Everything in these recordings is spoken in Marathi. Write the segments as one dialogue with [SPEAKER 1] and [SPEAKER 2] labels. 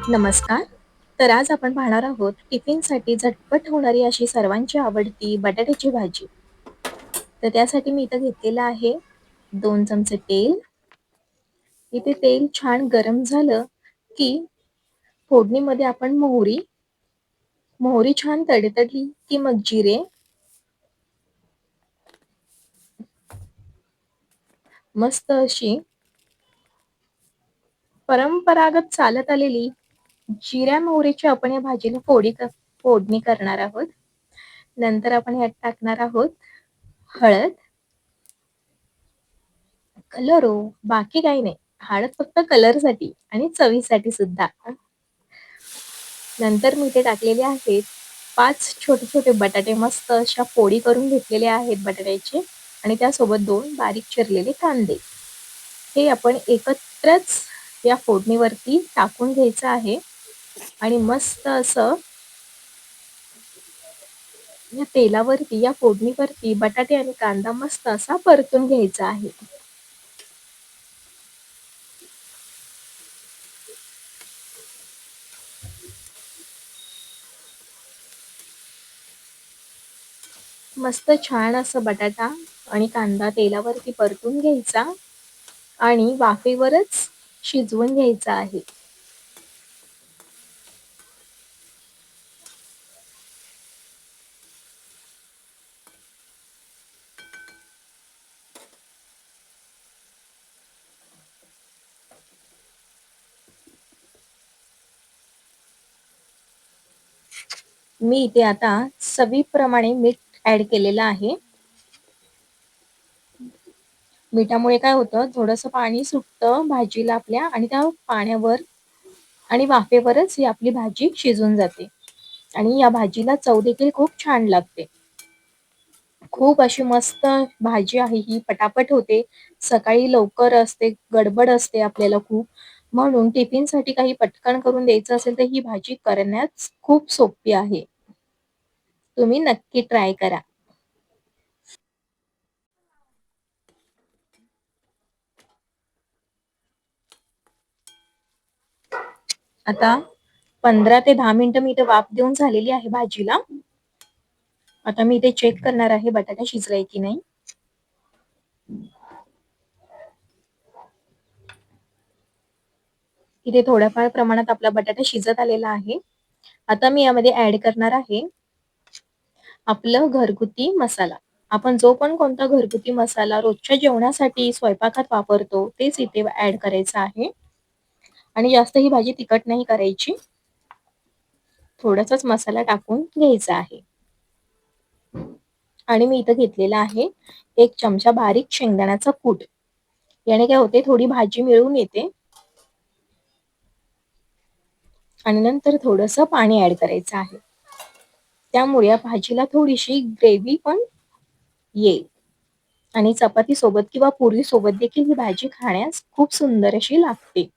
[SPEAKER 1] नमस्कार. तर आज आपण पाहणार आहोत टिफिनसाठी झटपट होणारी अशी सर्वांची आवडती बटाट्याची भाजी. तर त्यासाठी मी इथं घेतलेलं आहे 2 चमचे तेल. इथे तेल छान गरम झालं, की फोडणीमध्ये आपण मोहरी छान तडतडली, की मग जिरे, मस्त अशी परंपरागत चालत आलेली जिऱ्या मोहरीची आपण या भाजीला फोडणी करणार आहोत. नंतर आपण यात टाकणार आहोत हळद, कलर हो, बाकी काही नाही. हळद फक्त कलरसाठी आणि चवीसाठी सुद्धा. नंतर मी इथे टाकलेले आहेत 5 छोटे-छोटे बटाटे मस्त अशा फोडी करून घेतलेले आहेत बटाट्याचे आणि त्यासोबत 2 बारीक चिरलेले कांदे. हे आपण एकत्रच या फोडणीवरती टाकून घ्यायचं आहे आणि मस्त असं या तेलावरती, या फोडणीवरती बटाटे आणि कांदा मस्त असा परतून घ्यायचा आहे. मस्त छान असं बटाटा आणि कांदा तेलावरती परतून घ्यायचा आणि वाफेवरच शिजवून घ्यायचा आहे. मी इथे आता चवीप्रमाणे मीठ ॲड केलेलं आहे. मिठामुळे काय होतं, थोडंसं पाणी सुटतं भाजीला आपल्या आणि त्या पाण्यावर आणि वाफेवरच ही आपली भाजी शिजून जाते आणि या भाजीला चव देखील खूप छान लागते. खूप अशी मस्त भाजी आहे ही, पटापट होते. सकाळी लवकर असते, गडबड असते आपल्याला खूप. म्हणून टिफिनसाठी काही पटकन करून द्यायचं असेल, तर ही भाजी करण्यास खूप सोपी आहे. तुम्ही नक्की ट्राय करा. आता 15 ते 10 मिनिटं मी इथे वाफ देऊन झालेली आहे भाजीला. आता मी इथे चेक करणार आहे बटाटा शिजलाय की नाही. इथे थोड्याफार प्रमाणात आपला बटाटा शिजत आलेला आहे. आता मी यामध्ये ॲड करणार आहे आपलं घरगुती मसाला. आपण जो पण कोणता घरगुती मसाला रोजच्या जेवणासाठी स्वयंपाकात वापरतो, तेच इथे ॲड करायचं आहे आणि जास्त ही भाजी तिखट नाही करायची. थोडासाच मसाला टाकून घ्यायचा आहे आणि मी इथं घेतलेला आहे 1 चमचा बारीक शेंगदाण्याचा कूट. याने काय होते, थोडी भाजी मिळून येते आणि नंतर थोडंसं पाणी ॲड करायचं आहे. त्यामुळे या भाजीला थोडीशी ग्रेव्ही पण येईल आणि चपाती सोबत किंवा पोळी सोबत देखील ही भाजी खाण्यास खूप सुंदर अशी लागते.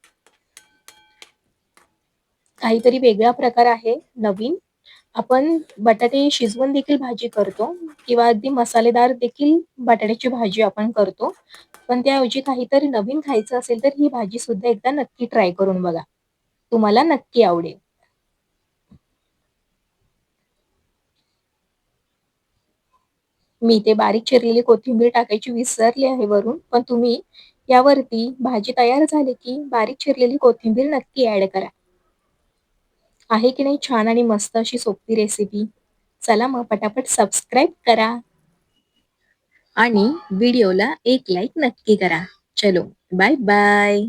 [SPEAKER 1] काहीतरी वेगळा प्रकार आहे नवीन. आपण बटाटे शिजवून देखील भाजी करतो किंवा अगदी मसालेदार देखील बटाट्याची भाजी आपण करतो. पण त्याऐवजी काहीतरी नवीन खायचं असेल, तर ही भाजी सुद्धा एकदा नक्की ट्राय करून बघा. तुम्हाला नक्की आवडेल. मी इथे बारीक चिरलेली कोथिंबीर टाकायची विसरले आहे वरून, पण तुम्ही यावरती भाजी तयार झाली की बारीक चिरलेली कोथिंबीर नक्की ॲड करा. आहे की नाही छान आणि मस्त अशी सोपी रेसिपी. चला मग पटापट सबस्क्राईब करा आणि व्हिडिओला एक लाईक नक्की करा. चलो बाय बाय.